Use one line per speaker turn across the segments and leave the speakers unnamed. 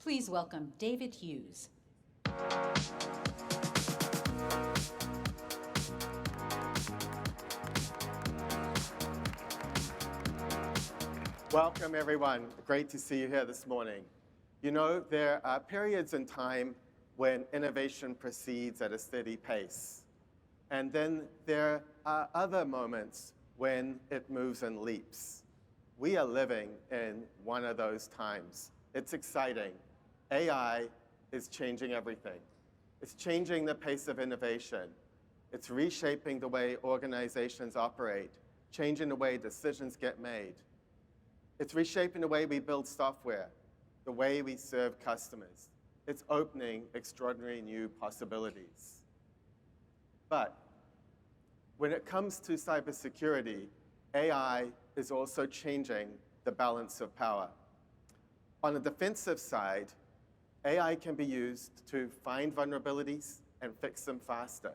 Please welcome David Hughes.
Welcome, everyone. Great to see you here this morning. You know, there are periods in time when innovation proceeds at a steady pace. And then there are other moments when it moves in leaps. We are living in one of those times. It's exciting. AI is changing everything. It's changing the pace of innovation. It's reshaping the way organizations operate, changing the way decisions get made. It's reshaping the way we build software, the way we serve customers. It's opening extraordinary new possibilities. But when it comes to cybersecurity, AI is also changing the balance of power. On the defensive side, AI can be used to find vulnerabilities and fix them faster.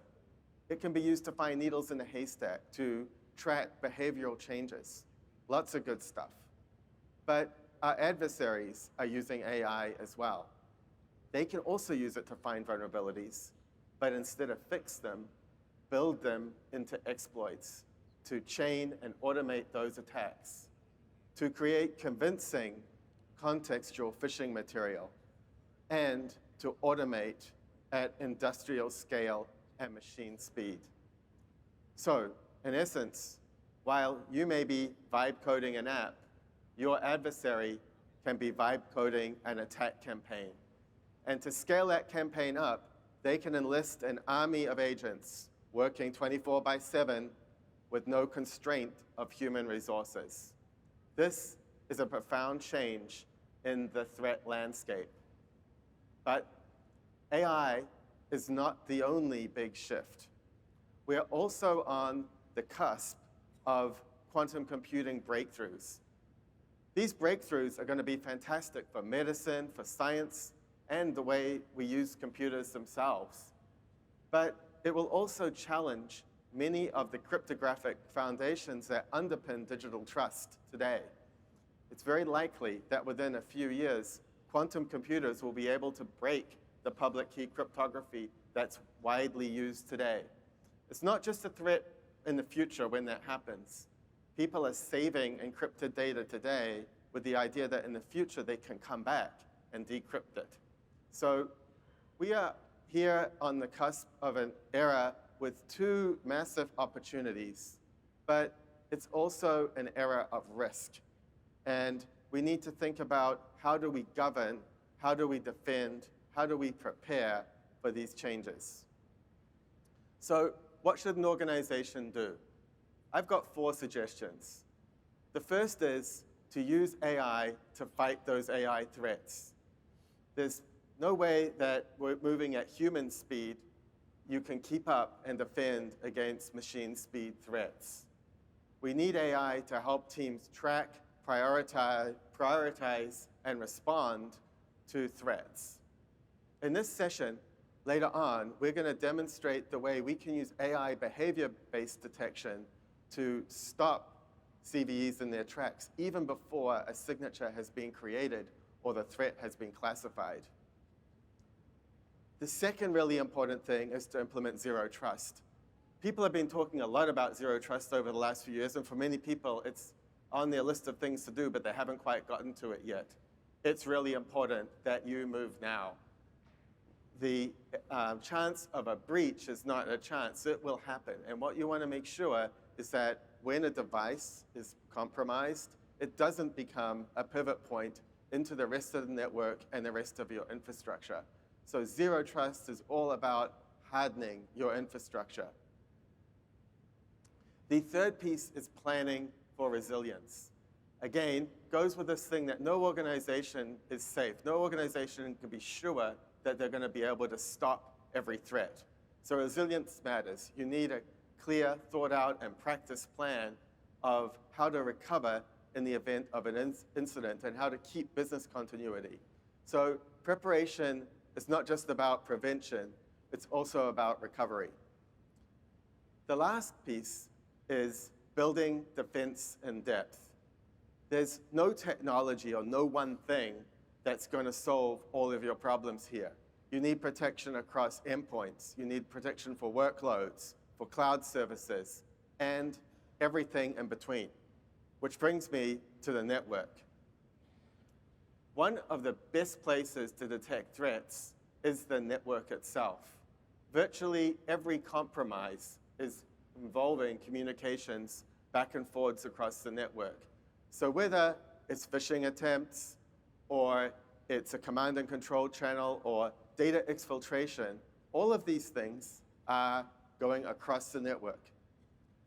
It can be used to find needles in a haystack, to track behavioral changes. Lots of good stuff. But our adversaries are using AI as well. They can also use it to find vulnerabilities, but instead of fix them, build them into exploits to chain and automate those attacks, to create convincing contextual phishing material, and to automate at industrial scale and machine speed. So, in essence, while you may be vibe coding an app, your adversary can be vibe coding an attack campaign. And to scale that campaign up, they can enlist an army of agents working 24/7 with no constraint of human resources. This is a profound change in the threat landscape. But AI is not the only big shift. We are also on the cusp of quantum computing breakthroughs. These breakthroughs are going to be fantastic for medicine, for science, and the way we use computers themselves. But it will also challenge many of the cryptographic foundations that underpin digital trust today. It's very likely that within a few years, quantum computers will be able to break the public key cryptography that's widely used today. It's not just a threat in the future when that happens. People are saving encrypted data today with the idea that in the future they can come back and decrypt it. So we are here on the cusp of an era with two massive opportunities, but it's also an era of risk. And we need to think about how do we govern, how do we defend, how do we prepare for these changes. So what should an organization do? I've got 4 suggestions. The first is to use AI to fight those AI threats. There's no way that we're moving at human speed you can keep up and defend against machine speed threats. We need AI to help teams track, prioritize, and respond to threats. In this session, later on, we're going to demonstrate the way we can use AI behavior-based detection to stop CVEs in their tracks, even before a signature has been created or the threat has been classified. The second really important thing is to implement zero trust. People have been talking a lot about zero trust over the last few years, and for many people, it's on their list of things to do, but they haven't quite gotten to it yet. It's really important that you move now. The chance of a breach is not a chance, it will happen. And what you want to make sure is that when a device is compromised, it doesn't become a pivot point into the rest of the network and the rest of your infrastructure. So zero trust is all about hardening your infrastructure. The third piece is planning for resilience. Again, goes with this thing that no organization is safe. No organization can be sure that they're going to be able to stop every threat. So resilience matters. You need a clear, thought out, and practiced plan of how to recover in the event of an incident and how to keep business continuity. So preparation is not just about prevention, it's also about recovery. The last piece is building defense in depth. There's no technology or no one thing that's going to solve all of your problems here. You need protection across endpoints. You need protection for workloads, for cloud services, and everything in between. Which brings me to the network. One of the best places to detect threats is the network itself. Virtually every compromise is involving communications back and forwards across the network. So whether it's phishing attempts, or it's a command and control channel, or data exfiltration, all of these things are going across the network.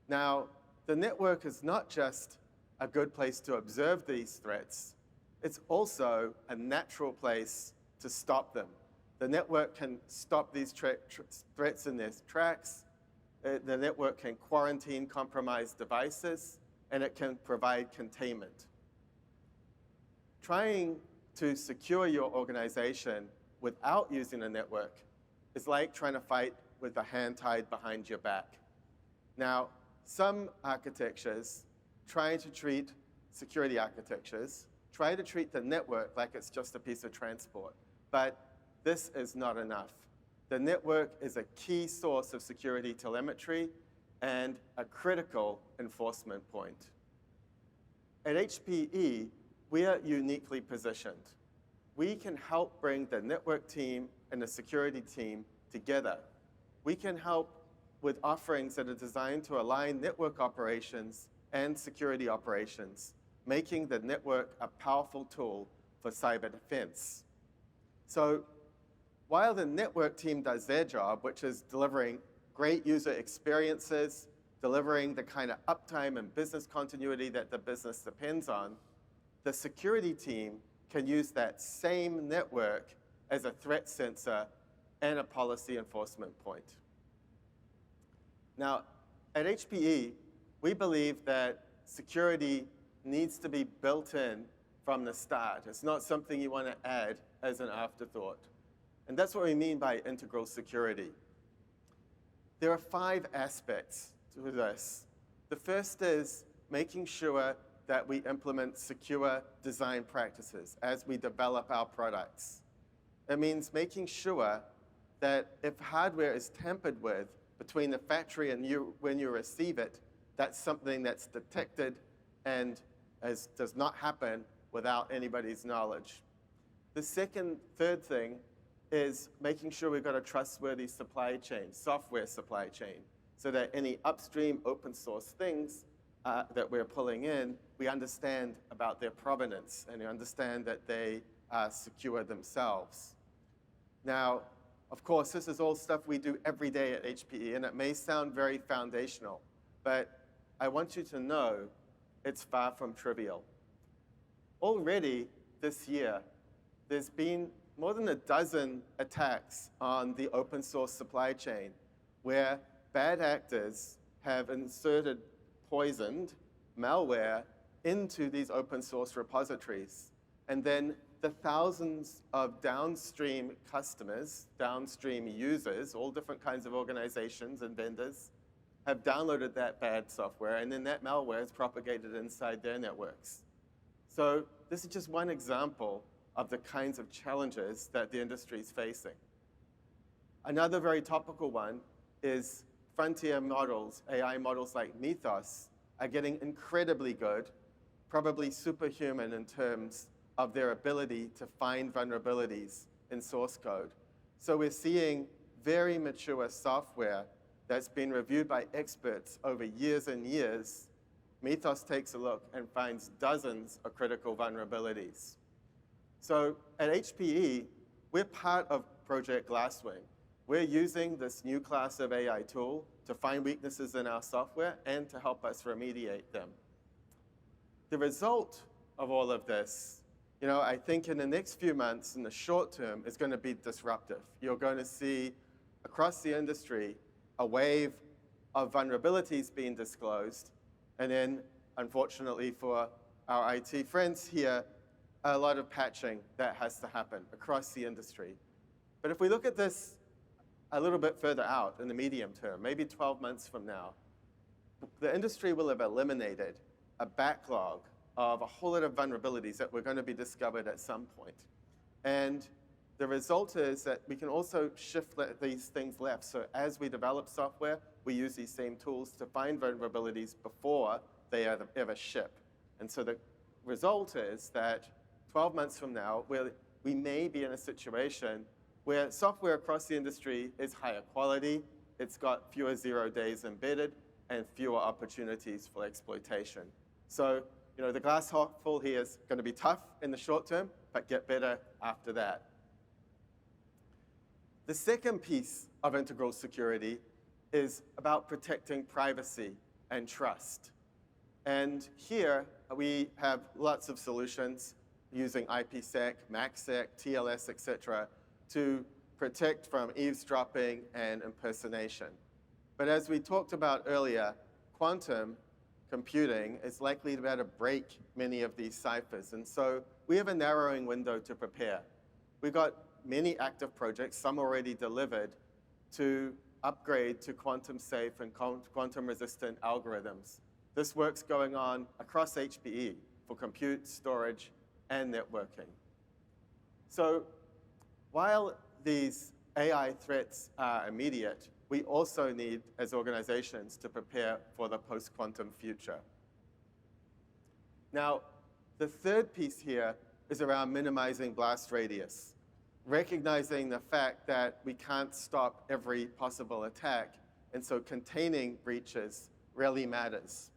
Now, the network is not just a good place to observe these threats, it's also a natural place to stop them. The network can stop these threats in their tracks. The network can quarantine compromised devices, and it can provide containment. Trying to secure your organization without using a network is like trying to fight with a hand tied behind your back. Now, some architectures, security architectures, try to treat the network like it's just a piece of transport. But this is not enough. The network is a key source of security telemetry and a critical enforcement point. At HPE, we are uniquely positioned. We can help bring the network team and the security team together. We can help with offerings that are designed to align network operations and security operations, making the network a powerful tool for cyber defense. So while the network team does their job, which is delivering great user experiences, delivering the kind of uptime and business continuity that the business depends on, the security team can use that same network as a threat sensor and a policy enforcement point. Now, at HPE, we believe that security needs to be built in from the start. It's not something you want to add as an afterthought. And that's what we mean by integral security. There are 5 aspects to this. The first is making sure that we implement secure design practices as we develop our products. It means making sure that if hardware is tampered with between the factory and when you receive it, that's something that's detected and does not happen without anybody's knowledge. The third thing is making sure we've got a trustworthy supply chain, software supply chain, so that any upstream open source things that we're pulling in, we understand about their provenance and we understand that they are secure themselves. Now, of course, this is all stuff we do every day at HPE, and it may sound very foundational, but I want you to know it's far from trivial. Already this year, there's been more than a dozen attacks on the open source supply chain where bad actors have inserted poisoned malware into these open source repositories. And then the thousands of downstream customers, downstream users, all different kinds of organizations and vendors, have downloaded that bad software, and then that malware is propagated inside their networks. So this is just one example of the kinds of challenges that the industry is facing. Another very topical one is frontier models, AI models like Mythos, are getting incredibly good, probably superhuman in terms of their ability to find vulnerabilities in source code. So we're seeing very mature software that's been reviewed by experts over years and years. Mythos takes a look and finds dozens of critical vulnerabilities. So at HPE, we're part of Project Glasswing. We're using this new class of AI tool to find weaknesses in our software and to help us remediate them. The result of all of this, I think in the next few months, in the short term, is going to be disruptive. You're going to see across the industry a wave of vulnerabilities being disclosed, and then, unfortunately for our IT friends here, a lot of patching that has to happen across the industry. But if we look at this a little bit further out in the medium term, maybe 12 months from now, the industry will have eliminated a backlog of a whole lot of vulnerabilities that were going to be discovered at some point. And the result is that we can also shift these things left. So as we develop software, we use these same tools to find vulnerabilities before they ever ship. And so the result is that 12 months from now, we may be in a situation where software across the industry is higher quality, it's got fewer 0 days embedded, and fewer opportunities for exploitation. So, the glass half full here is going to be tough in the short term, but get better after that. The second piece of integral security is about protecting privacy and trust. And here we have lots of solutions using IPsec, MACsec, TLS, etc., to protect from eavesdropping and impersonation. But as we talked about earlier, quantum computing is likely to be able to break many of these ciphers. And so we have a narrowing window to prepare. We've got many active projects, some already delivered, to upgrade to quantum safe and quantum resistant algorithms. This work's going on across HPE for compute, storage, and networking. So while these AI threats are immediate, we also need, as organizations, to prepare for the post-quantum future. Now, the third piece here is around minimizing blast radius, recognizing the fact that we can't stop every possible attack, and so containing breaches really matters.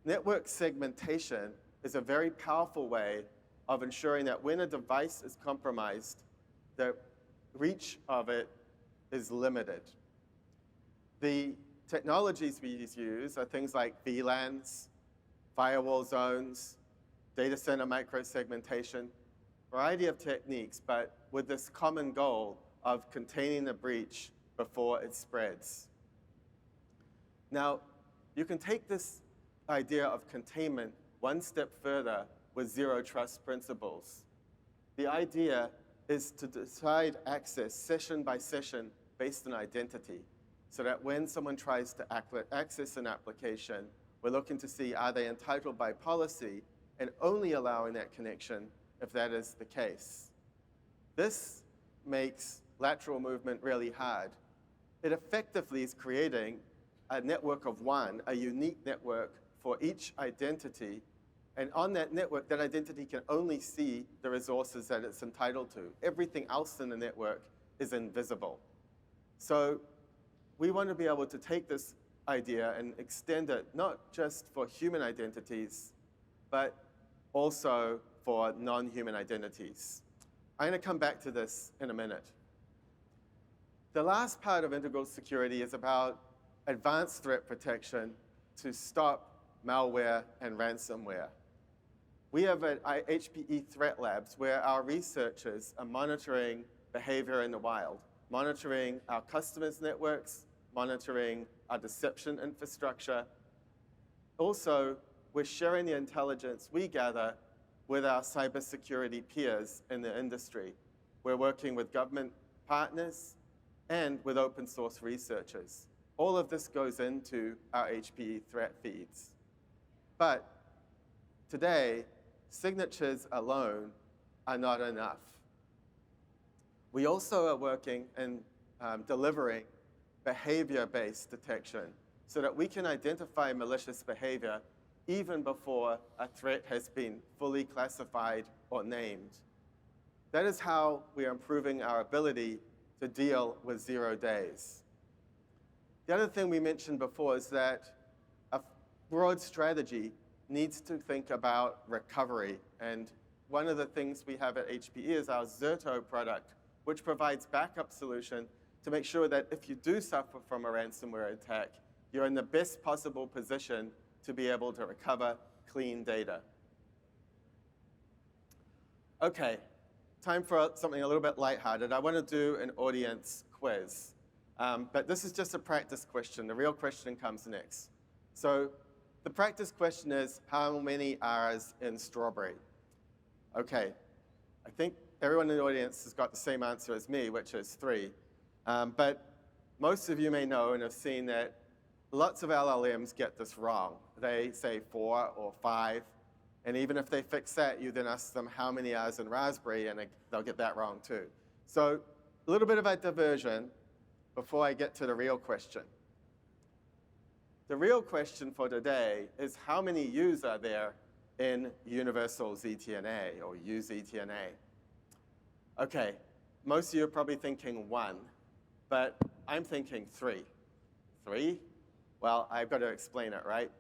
Network segmentation is a very powerful way of ensuring that when a device is compromised, the reach of it is limited. The technologies we use are things like VLANs, firewall zones, data center microsegmentation, variety of techniques, but with this common goal of containing the breach before it spreads. Now, you can take this idea of containment one step further with zero trust principles. The idea is to decide access session by session based on identity, so that when someone tries to access an application, we're looking to see, are they entitled by policy, and only allowing that connection if that is the case. This makes lateral movement really hard. It effectively is creating a network of one, a unique network for each identity, and on that network, that identity can only see the resources that it's entitled to. Everything else in the network is invisible. So we want to be able to take this idea and extend it not just for human identities, but also for non-human identities. I'm going to come back to this in a minute. The last part of integral security is about advanced threat protection to stop malware and ransomware. We have at HPE Threat Labs where our researchers are monitoring behavior in the wild, monitoring our customers' networks, monitoring our deception infrastructure. Also, we're sharing the intelligence we gather with our cybersecurity peers in the industry. We're working with government partners and with open source researchers. All of this goes into our HPE threat feeds. But today, signatures alone are not enough. We also are working and delivering behavior-based detection so that we can identify malicious behavior even before a threat has been fully classified or named. That is how we are improving our ability to deal with 0 days. The other thing we mentioned before is that a broad strategy needs to think about recovery. And one of the things we have at HPE is our Zerto product, which provides backup solution to make sure that if you do suffer from a ransomware attack, you're in the best possible position to be able to recover clean data. Okay, time for something a little bit lighthearted. I want to do an audience quiz. But this is just a practice question. The real question comes next. So the practice question is, how many R's in strawberry? Okay, I think everyone in the audience has got the same answer as me, which is 3. But most of you may know and have seen that lots of LLMs get this wrong. They say 4 or 5. And even if they fix that, you then ask them how many R's in Raspberry, and they'll get that wrong too. So a little bit of a diversion before I get to the real question. The real question for today is how many U's are there in universal ZTNA or UZTNA? Okay, most of you are probably thinking 1, but I'm thinking 3. 3? Well, I've got to explain it, right?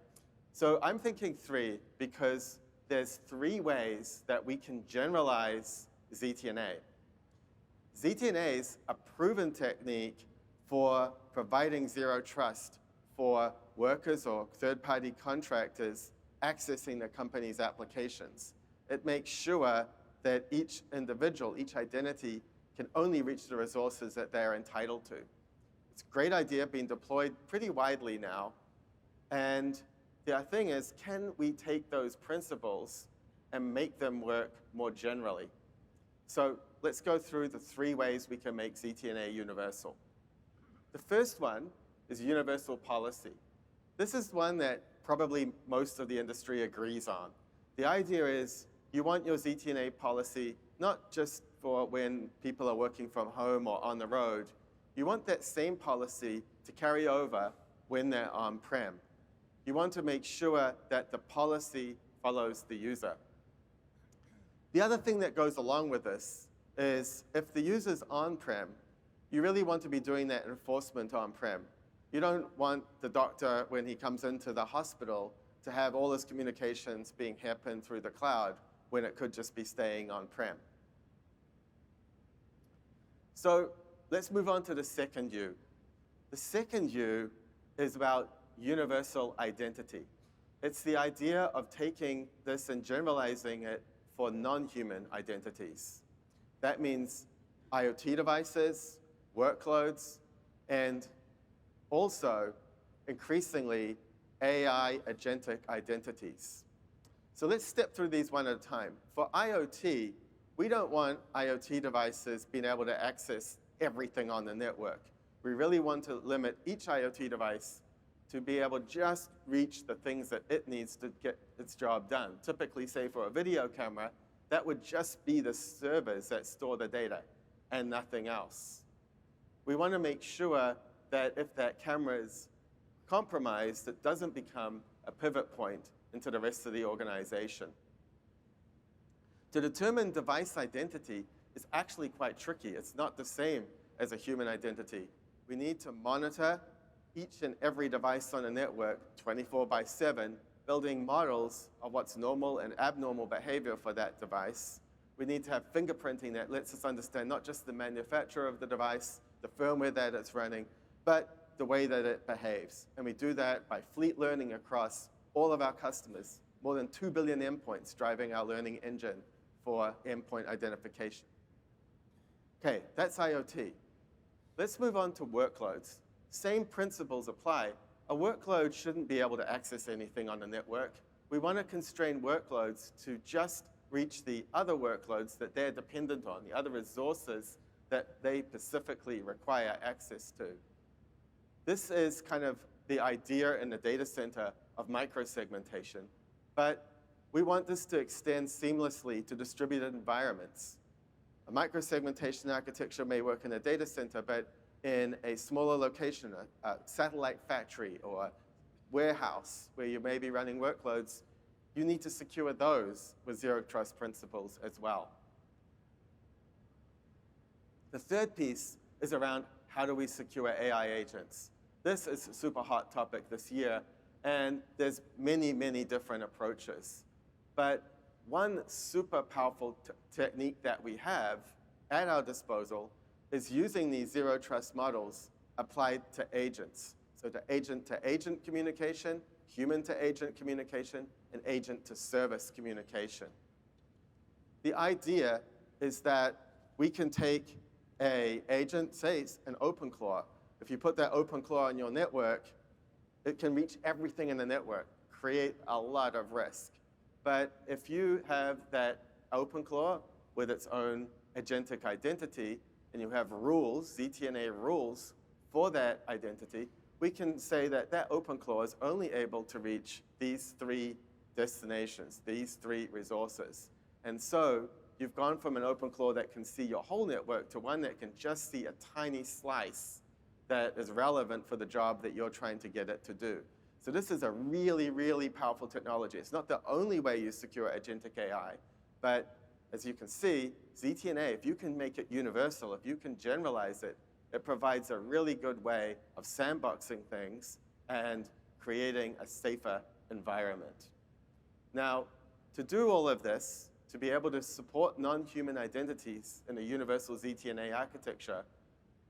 So I'm thinking 3 because there's 3 ways that we can generalize ZTNA. ZTNA is a proven technique for providing zero trust for workers or third-party contractors accessing the company's applications. It makes sure that each individual, each identity, can only reach the resources that they're entitled to. It's a great idea being deployed pretty widely now. And the thing is, can we take those principles and make them work more generally? So let's go through the 3 ways we can make ZTNA universal. The first one is universal policy. This is one that probably most of the industry agrees on. The idea is you want your ZTNA policy not just for when people are working from home or on the road. You want that same policy to carry over when they're on-prem. You want to make sure that the policy follows the user. The other thing that goes along with this is if the user's on-prem, you really want to be doing that enforcement on-prem. You don't want the doctor, when he comes into the hospital, to have all his communications being happen through the cloud when it could just be staying on-prem. So let's move on to the second U. The second U is about universal identity. It's the idea of taking this and generalizing it for non-human identities. That means IoT devices, workloads, and also, increasingly, AI agentic identities. So let's step through these one at a time. For IoT, we don't want IoT devices being able to access everything on the network. We really want to limit each IoT device to be able to just reach the things that it needs to get its job done. Typically, say for a video camera, that would just be the servers that store the data and nothing else. We want to make sure that if that camera is compromised, it doesn't become a pivot point into the rest of the organization. To determine device identity is actually quite tricky. It's not the same as a human identity. We need to monitor each and every device on a network 24/7, building models of what's normal and abnormal behavior for that device. We need to have fingerprinting that lets us understand not just the manufacturer of the device, the firmware that it's running, but the way that it behaves. And we do that by fleet learning across all of our customers, more than 2 billion endpoints driving our learning engine for endpoint identification. Okay, that's IoT. Let's move on to workloads. Same principles apply. A workload shouldn't be able to access anything on the network. We want to constrain workloads to just reach the other workloads that they're dependent on, the other resources that they specifically require access to. This is kind of the idea in the data center of microsegmentation, but we want this to extend seamlessly to distributed environments. A microsegmentation architecture may work in a data center, but in a smaller location, a satellite factory or a warehouse where you may be running workloads, you need to secure those with zero trust principles as well. The third piece is around how do we secure AI agents. This is a super hot topic this year, and there's many, many different approaches. But one super powerful technique that we have at our disposal is using these zero trust models applied to agents. So to agent communication, human to agent communication, and agent to service communication. The idea is that we can take an agent, say an OpenClaw. If you put that OpenClaw on your network, it can reach everything in the network, create a lot of risk. But if you have that OpenClaw with its own agentic identity, and you have rules, ZTNA rules for that identity, we can say that that OpenClaw is only able to reach these 3 destinations, these 3 resources. And so you've gone from an OpenClaw that can see your whole network to one that can just see a tiny slice that is relevant for the job that you're trying to get it to do. So this is a really, really powerful technology. It's not the only way you secure agentic AI, but as you can see, ZTNA, if you can make it universal, if you can generalize it, it provides a really good way of sandboxing things and creating a safer environment. Now, to do all of this, to be able to support non-human identities in a universal ZTNA architecture,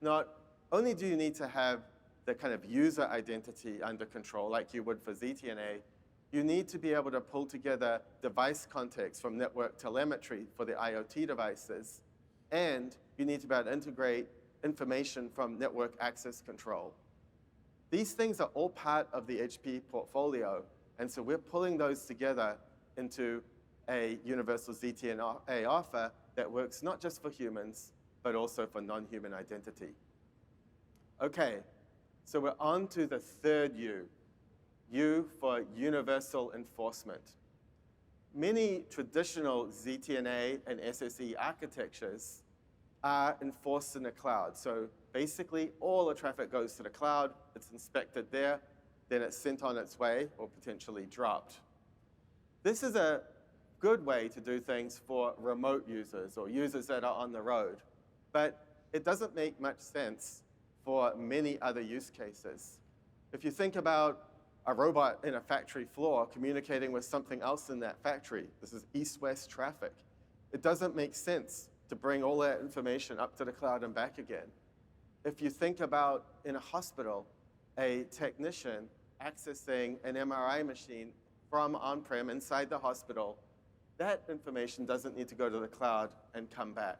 not only do you need to have the kind of user identity under control like you would for ZTNA, you need to be able to pull together device context from network telemetry for the IoT devices, and you need to be able to integrate information from network access control. These things are all part of the HP portfolio, and so we're pulling those together into a universal ZTNA offer that works not just for humans, but also for non-human identity. Okay, so we're on to the third U. U for universal enforcement. Many traditional ZTNA and SSE architectures are enforced in the cloud. So basically, all the traffic goes to the cloud, it's inspected there, then it's sent on its way or potentially dropped. This is a good way to do things for remote users or users that are on the road, but it doesn't make much sense for many other use cases. If you think about a robot in a factory floor communicating with something else in that factory, this is east-west traffic, it doesn't make sense to bring all that information up to the cloud and back again. If you think about in a hospital, a technician accessing an MRI machine from on-prem inside the hospital, that information doesn't need to go to the cloud and come back.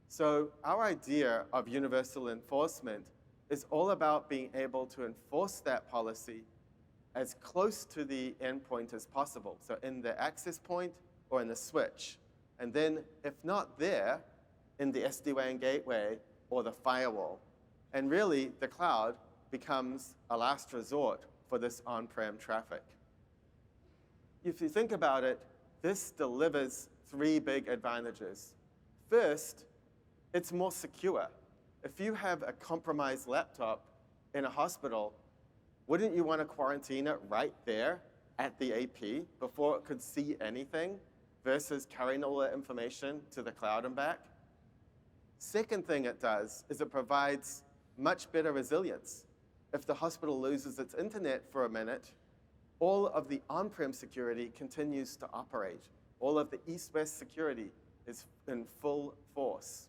So our idea of universal enforcement is all about being able to enforce that policy as close to the endpoint as possible. So in the access point or in the switch. And then if not there, in the SD-WAN gateway or the firewall. And really, the cloud becomes a last resort for this on-prem traffic. If you think about it, this delivers 3 big advantages. First, it's more secure. If you have a compromised laptop in a hospital, wouldn't you want to quarantine it right there at the AP before it could see anything versus carrying all that information to the cloud and back? Second thing it does is it provides much better resilience. If the hospital loses its internet for a minute, all of the on-prem security continues to operate. All of the east-west security is in full force.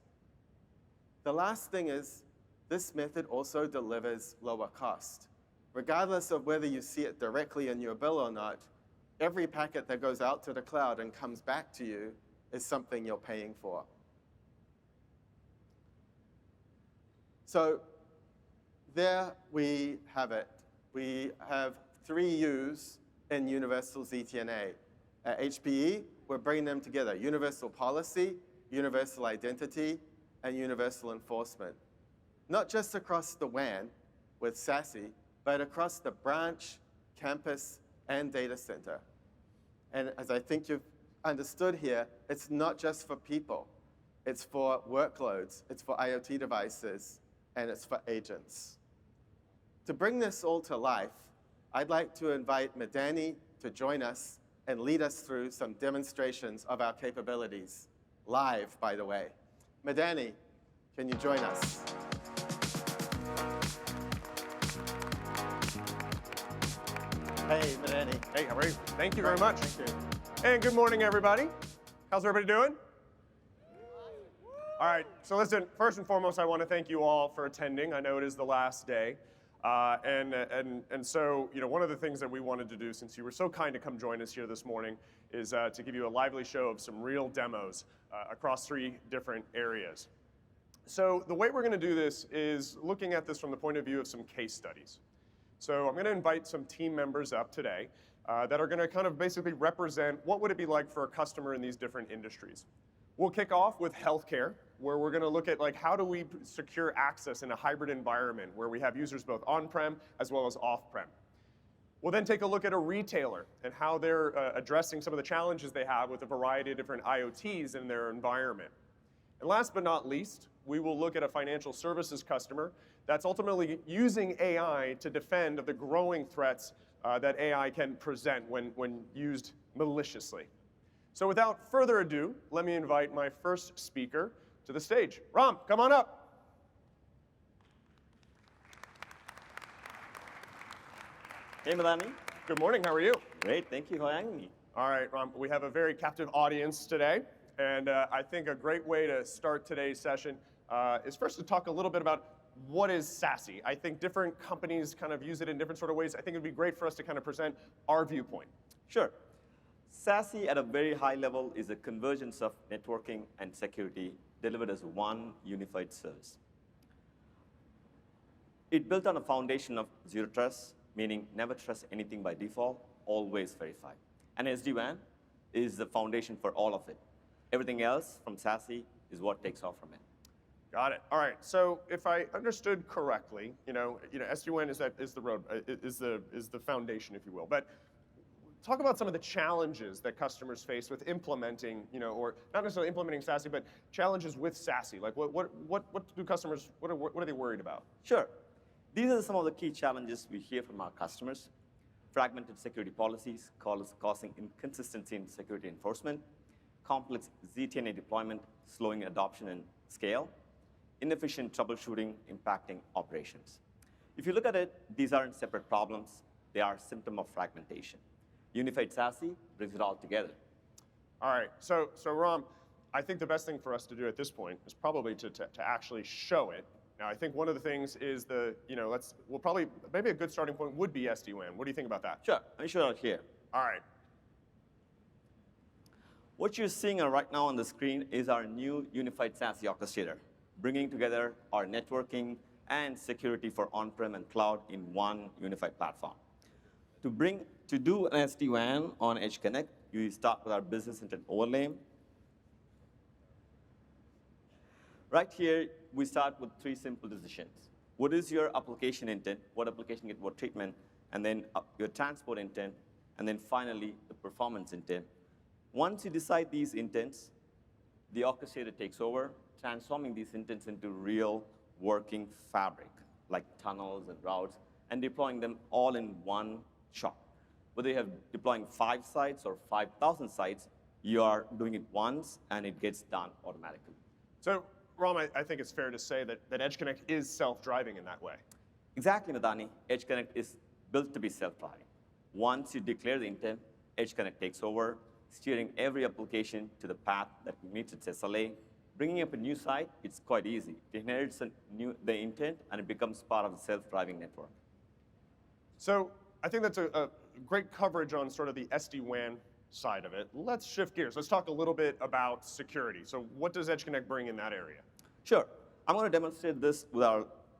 The last thing is this method also delivers lower cost. Regardless of whether you see it directly in your bill or not, every packet that goes out to the cloud and comes back to you is something you're paying for. So there we have it. We have 3 U's in universal ZTNA. At HPE, we're bringing them together: universal policy, universal identity, and universal enforcement. Not just across the WAN with SASE, but across the branch, campus, and data center. And as I think you've understood here, it's not just for people. It's for workloads, it's for IoT devices, and it's for agents. To bring this all to life, I'd like to invite Madani to join us and lead us through some demonstrations of our capabilities, live, by the way. Madani, can you join us? Hey, Madani.
Hey, how are you? Thank you very much.
Thank you.
And good morning, everybody. How's everybody doing? All right, so listen, first and foremost, I want to thank you all for attending. I know it is the last day. And so, you know, one of the things that we wanted to do, since you were so kind to come join us here this morning, is to give you a lively show of some real demos across 3 different areas. So the way we're going to do this is looking at this from the point of view of some case studies. So I'm going to invite some team members up today that are going to kind of basically represent what would it be like for a customer in these different industries. We'll kick off with healthcare, where we're going to look at like how do we secure access in a hybrid environment where we have users both on-prem as well as off-prem. We'll then take a look at a retailer and how they're addressing some of the challenges they have with a variety of different IoTs in their environment. And last but not least, we will look at a financial services customer that's ultimately using AI to defend the growing threats that AI can present when used maliciously. So without further ado, let me invite my first speaker to the stage. Ram, come on up.
Hey, Madani.
Good morning, how are you?
Great, thank you for having me.
All right, Ram, we have a very captive audience today, and I think a great way to start today's session is first to talk a little bit about what is SASE. I think different companies kind of use it in different sort of ways. I think it would be great for us to kind of present our viewpoint.
Sure. SASE at a very high level is a convergence of networking and security delivered as one unified service. It built on a foundation of zero trust, meaning never trust anything by default, always verify. And SD-WAN is the foundation for all of it. Everything else from SASE is what takes off from it.
Got it. All right. So if I understood correctly, SD-WAN is the foundation, if you will. But talk about some of the challenges that customers face with implementing, or not necessarily implementing SASE, but challenges with SASE. Like what do customers, what are they worried about?
Sure. These are some of the key challenges we hear from our customers. Fragmented security policies causing inconsistency in security enforcement, complex ZTNA deployment, slowing adoption and scale, inefficient troubleshooting impacting operations. If you look at it, these aren't separate problems. They are a symptom of fragmentation. Unified SASE brings it all together.
All right. So Ram, I think the best thing for us to do at this point is probably to actually show it. Now, I think one of the things is maybe a good starting point would be SD-WAN. What do you think about that?
Sure. Let me show it here.
All right.
What you're seeing right now on the screen is our new unified SASE orchestrator, bringing together our networking and security for on-prem and cloud in one unified platform. To do an SD-WAN on Edge Connect, you start with our business intent overlay. Right here, we start with three simple decisions. What is your application intent? What application get what treatment? And then your transport intent. And then finally, the performance intent. Once you decide these intents, the orchestrator takes over, transforming these intents into real working fabric, like tunnels and routes, and deploying them all in one shot. Whether you have deploying 5 sites or 5,000 sites, you are doing it once, and it gets done automatically.
So, Ram, I think it's fair to say that Edge Connect is self-driving in that way.
Exactly, Madani. Edge Connect is built to be self-driving. Once you declare the intent, Edge Connect takes over, steering every application to the path that meets its SLA. Bringing up a new site, it's quite easy. It inherits the intent, and it becomes part of the self-driving network.
So I think that's a great coverage on sort of the SD-WAN side of it. Let's shift gears. Let's talk a little bit about security. So what does Edge Connect bring in that area?
Sure. I'm going to demonstrate this with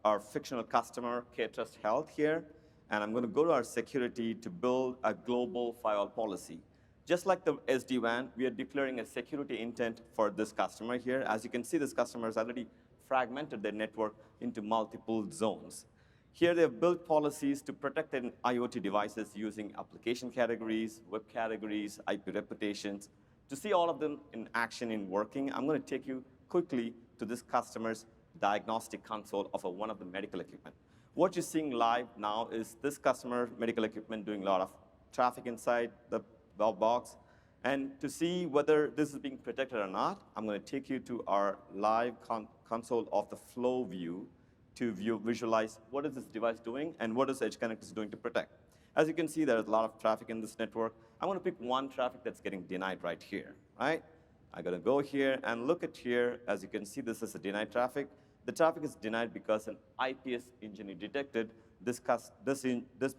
our fictional customer, CareTrust Health here. And I'm going to go to our security to build a global firewall policy. Just like the SD-WAN, we are declaring a security intent for this customer here. As you can see, this customer has already fragmented their network into multiple zones. Here, they have built policies to protect their IoT devices using application categories, web categories, IP reputations. To see all of them in action in working, I'm going to take you quickly to this customer's diagnostic console of one of the medical equipment. What you're seeing live now is this customer medical equipment doing a lot of traffic inside the box. And to see whether this is being protected or not, I'm going to take you to our live console of the flow view to visualize what is this device doing and what is Edge Connect is doing to protect. As you can see, there's a lot of traffic in this network. I want to pick one traffic that's getting denied right here, right? I'm going to go here and look at here. As you can see, this is a denied traffic. The traffic is denied because an IPS engine detected this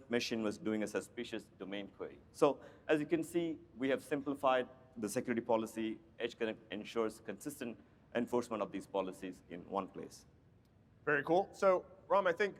machine was doing a suspicious domain query. So as you can see, we have simplified the security policy. Edge Connect ensures consistent enforcement of these policies in one place.
Very cool. So, Ram, I think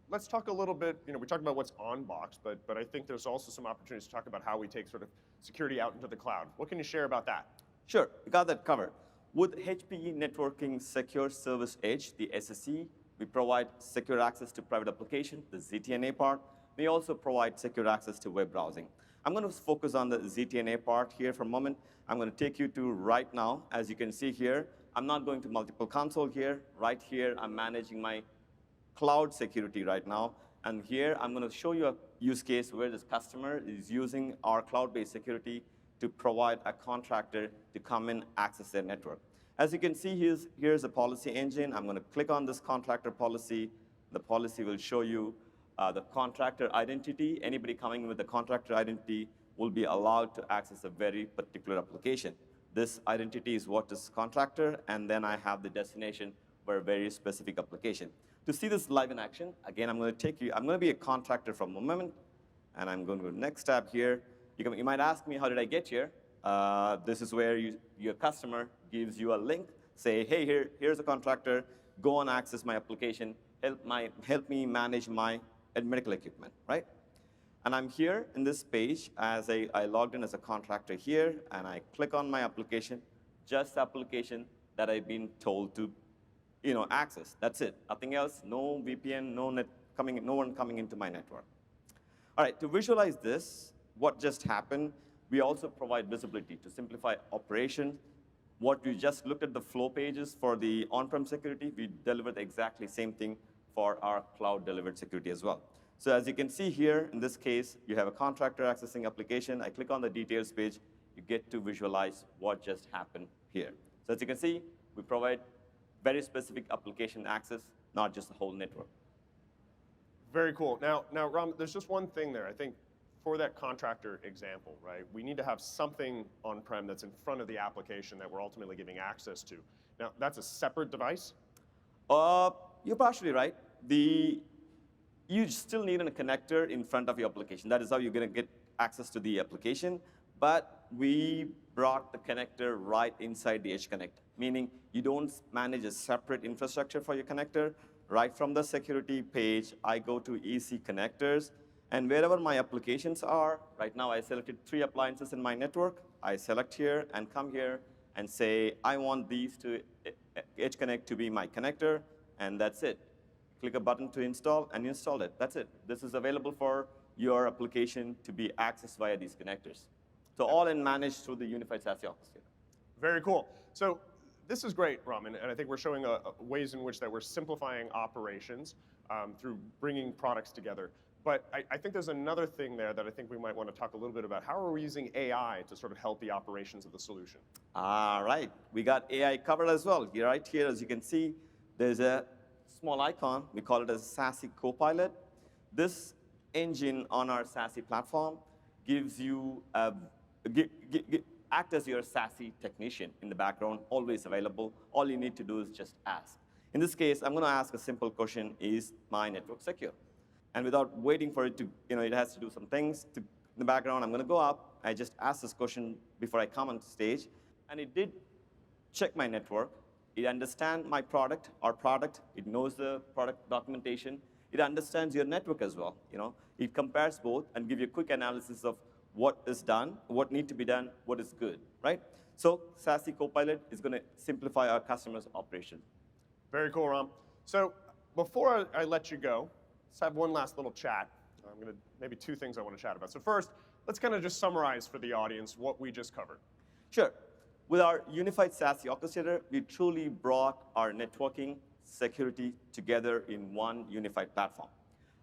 let's talk a little bit, we talked about what's on box, but I think there's also some opportunities to talk about how we take sort of security out into the cloud. What can you share about that?
Sure, we got that covered. With HPE Networking Secure Service Edge, the SSE, we provide secure access to private application, the ZTNA part. may also provide secure access to web browsing. I'm going to focus on the ZTNA part here for a moment. I'm going to take you to right now. As you can see here, I'm not going to multiple console here. Right here, I'm managing my cloud security right now. And here, I'm going to show you a use case where this customer is using our cloud-based security to provide a contractor to come and access their network. As you can see, here's a policy engine. I'm going to click on this contractor policy. The policy will show you the contractor identity. Anybody coming in with the contractor identity will be allowed to access a very particular application. This identity is what is contractor, and then I have the destination for a very specific application. To see this live in action, again, I'm going to be a contractor for a moment, and I'm going to go to the next tab here. You might ask me, how did I get here? This is where your customer gives you a link, say, hey, here's a contractor, go and access my application, help me manage my medical equipment, right? And I'm here in this page as I logged in as a contractor here, and I click on my application, just the application that I've been told to access. That's it. Nothing else, no VPN, no one coming into my network. All right, to visualize this, what just happened, we also provide visibility to simplify operation. What we just looked at the flow pages for the on-prem security, we deliver the exactly same thing for our cloud-delivered security as well. So as you can see here, in this case, you have a contractor accessing application. I click on the details page. You get to visualize what just happened here. So as you can see, we provide very specific application access, not just the whole network.
Very cool. Now, Ram, there's just one thing there. I think for that contractor example, right, we need to have something on-prem that's in front of the application that we're ultimately giving access to. Now, that's a separate device?
You're partially right. You still need a connector in front of your application. That is how you're going to get access to the application. But we brought the connector right inside the Edge Connect, meaning you don't manage a separate infrastructure for your connector. Right from the security page, I go to EC connectors. And wherever my applications are, right now I selected 3 appliances in my network. I select here and come here and say, I want these to Edge Connect to be my connector, and that's it. Click a button to install, and install it. That's it. This is available for your application to be accessed via these connectors. So all in managed through the Unified SASE Orchestrator.
Very cool. So this is great, Ram, and I think we're showing ways in which that we're simplifying operations through bringing products together. But I think there's another thing there that I think we might want to talk a little bit about. How are we using AI to sort of help the operations of the solution?
All right. We got AI covered as well. Right here, as you can see, there's a small icon. We call it a SASE Copilot. This engine on our SASE platform gives you act as your SASE technician in the background, always available. All you need to do is just ask. In this case, I'm going to ask a simple question: is my network secure? And without waiting for it to, it has to do some things in the background. I'm going to go up. I just asked this question before I come on stage, and it did check my network. It understands my product, our product. It knows the product documentation. It understands your network as well. It compares both and gives you a quick analysis of what is done, what needs to be done, what is good, right? So SASE Copilot is going to simplify our customers' operation.
Very cool, Ram. So before I let you go, let's have one last little chat. Maybe 2 things I want to chat about. So first, let's kind of just summarize for the audience what we just covered.
Sure. With our Unified SASE Orchestrator, we truly brought our networking security together in one unified platform.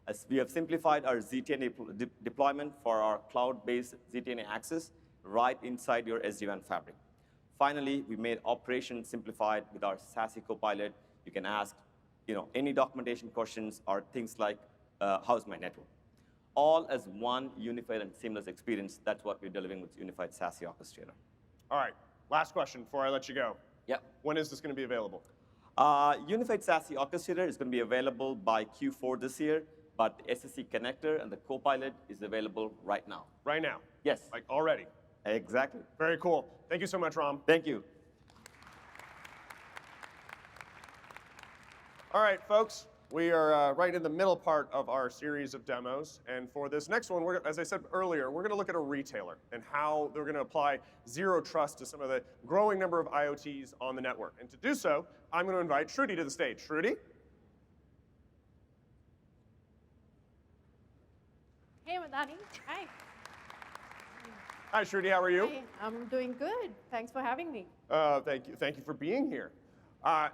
As we have simplified our ZTNA deployment for our cloud-based ZTNA access right inside your SD-WAN fabric. Finally, we made operations simplified with our SASE Copilot. You can ask any documentation questions or things like, how's my network? All as one unified and seamless experience. That's what we're delivering with Unified SASE Orchestrator.
All right. Last question before I let you go.
Yep.
When is this going to be available?
Unified SASE Orchestrator is going to be available by Q4 this year, but the SSE connector and the Copilot is available right now.
Right now?
Yes.
Like already?
Exactly.
Very cool. Thank you so much, Ram.
Thank you.
All right, folks. We are right in the middle part of our series of demos. And for this next one, as I said earlier, we're going to look at a retailer and how they're going to apply zero trust to some of the growing number of IoTs on the network. And to do so, I'm going to invite Shruti to the stage. Shruti?
Hey, Madani. Hi.
Hi, Shruti, how are you?
Hi. I'm doing good. Thanks for having me.
Thank you. Thank you for being here.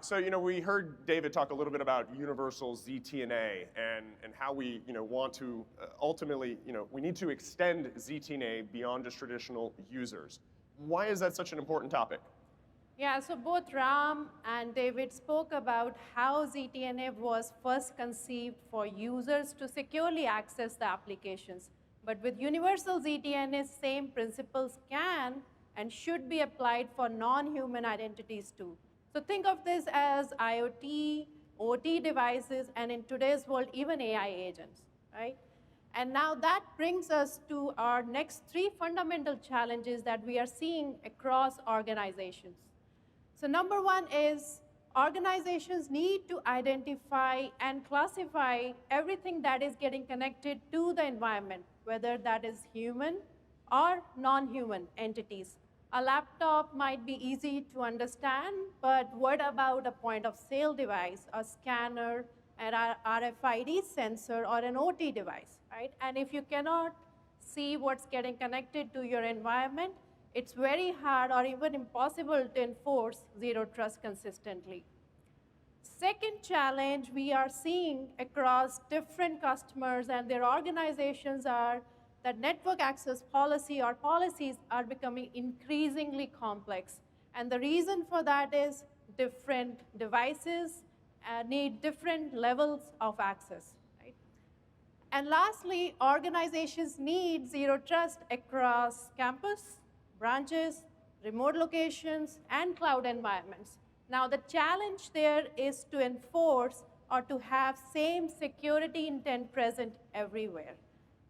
So, we heard David talk a little bit about universal ZTNA and how we, want to ultimately, we need to extend ZTNA beyond just traditional users. Why is that such an important topic?
Yeah, so both Ram and David spoke about how ZTNA was first conceived for users to securely access the applications. But with universal ZTNA, same principles can and should be applied for non-human identities too. So think of this as IoT, OT devices, and in today's world, even AI agents, right? And now that brings us to our next three fundamental challenges that we are seeing across organizations. So number one is organizations need to identify and classify everything that is getting connected to the environment, whether that is human or non-human entities. A laptop might be easy to understand, but what about a point of sale device, a scanner, an RFID sensor, or an OT device, right? And if you cannot see what's getting connected to your environment, it's very hard or even impossible to enforce zero trust consistently. Second challenge we are seeing across different customers and their organizations are that network access policy or policies are becoming increasingly complex. And the reason for that is different devices need different levels of access, right? And lastly, organizations need zero trust across campus, branches, remote locations, and cloud environments. Now, the challenge there is to enforce or to have same security intent present everywhere.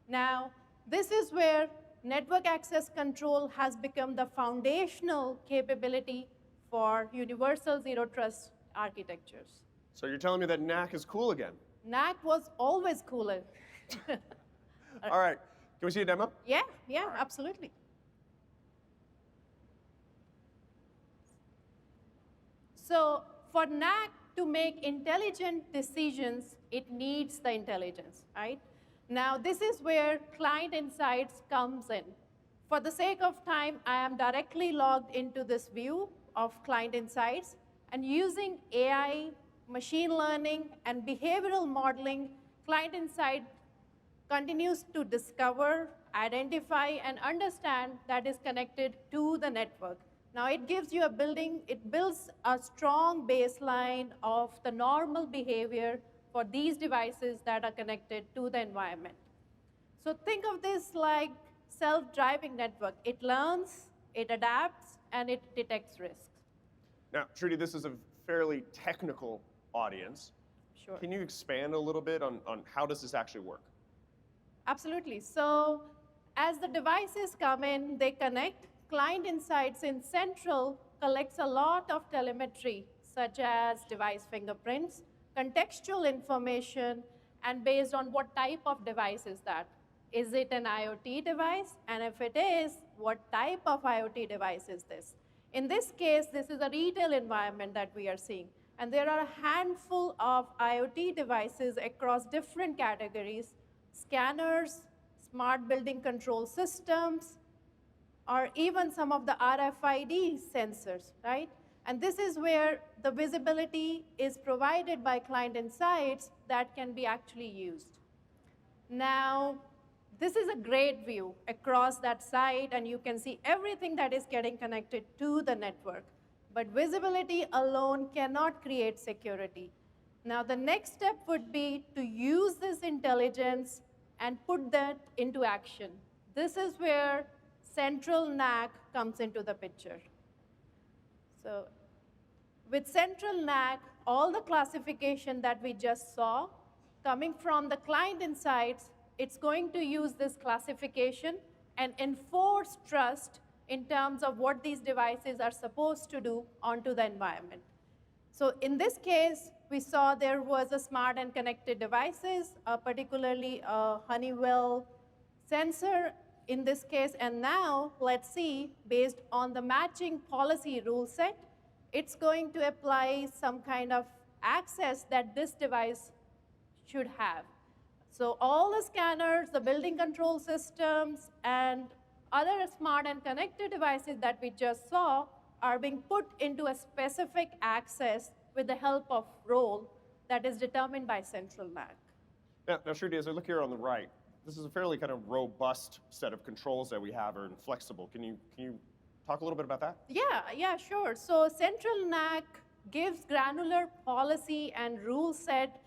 Now, this is where network access control has become the foundational capability for universal zero trust architectures.
So you're telling me that NAC is cool again?
NAC was always cooler.
All right, can we see a demo?
Yeah, absolutely. So for NAC to make intelligent decisions, it needs the intelligence, right? Now, this is where client insights comes in. For the sake of time, I am directly logged into this view of client insights, and using AI, machine learning, and behavioral modeling, client insight continues to discover, identify, and understand that is connected to the network. Now, it gives you it builds a strong baseline of the normal behavior for these devices that are connected to the environment. So think of this like self-driving network. It learns, it adapts, and it detects risks.
Now, Shruti, this is a fairly technical audience.
Sure.
Can you expand a little bit on how does this actually work?
Absolutely. So as the devices come in, they connect. Client Insights in Central collects a lot of telemetry, such as device fingerprints, contextual information, and based on what type of device is that. Is it an IoT device? And if it is, what type of IoT device is this? In this case, this is a retail environment that we are seeing. And there are a handful of IoT devices across different categories: scanners, smart building control systems, or even some of the RFID sensors, right? And this is where the visibility is provided by Client Insights that can be actually used. Now, this is a great view across that site, and you can see everything that is getting connected to the network. But visibility alone cannot create security. Now, the next step would be to use this intelligence and put that into action. This is where Central NAC comes into the picture. So with Central NAC, all the classification that we just saw coming from the Client Insights, it's going to use this classification and enforce trust in terms of what these devices are supposed to do onto the environment. So in this case, we saw there was a smart and connected devices, particularly a Honeywell sensor in this case. And now let's see, based on the matching policy rule set, it's going to apply some kind of access that this device should have. So all the scanners, the building control systems, and other smart and connected devices that we just saw are being put into a specific access with the help of role that is determined by central NAC.
Now, Shruti, as I look here on the right, this is a fairly kind of robust set of controls that we have and flexible. Can you talk a little bit about that?
Yeah, sure. So central NAC gives granular policy and rule set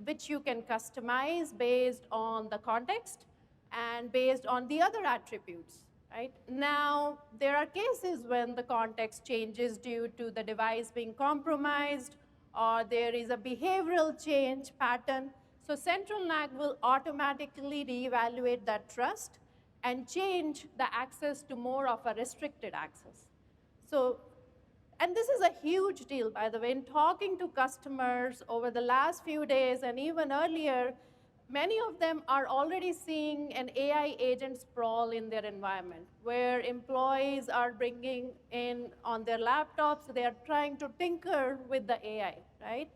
which you can customize based on the context and based on the other attributes, right? Now, there are cases when the context changes due to the device being compromised or there is a behavioral change pattern. So central NAC will automatically reevaluate that trust and change the access to more of a restricted access. So, and this is a huge deal, by the way. In talking to customers over the last few days and even earlier, many of them are already seeing an AI agent sprawl in their environment, where employees are bringing in on their laptops, they are trying to tinker with the AI, right?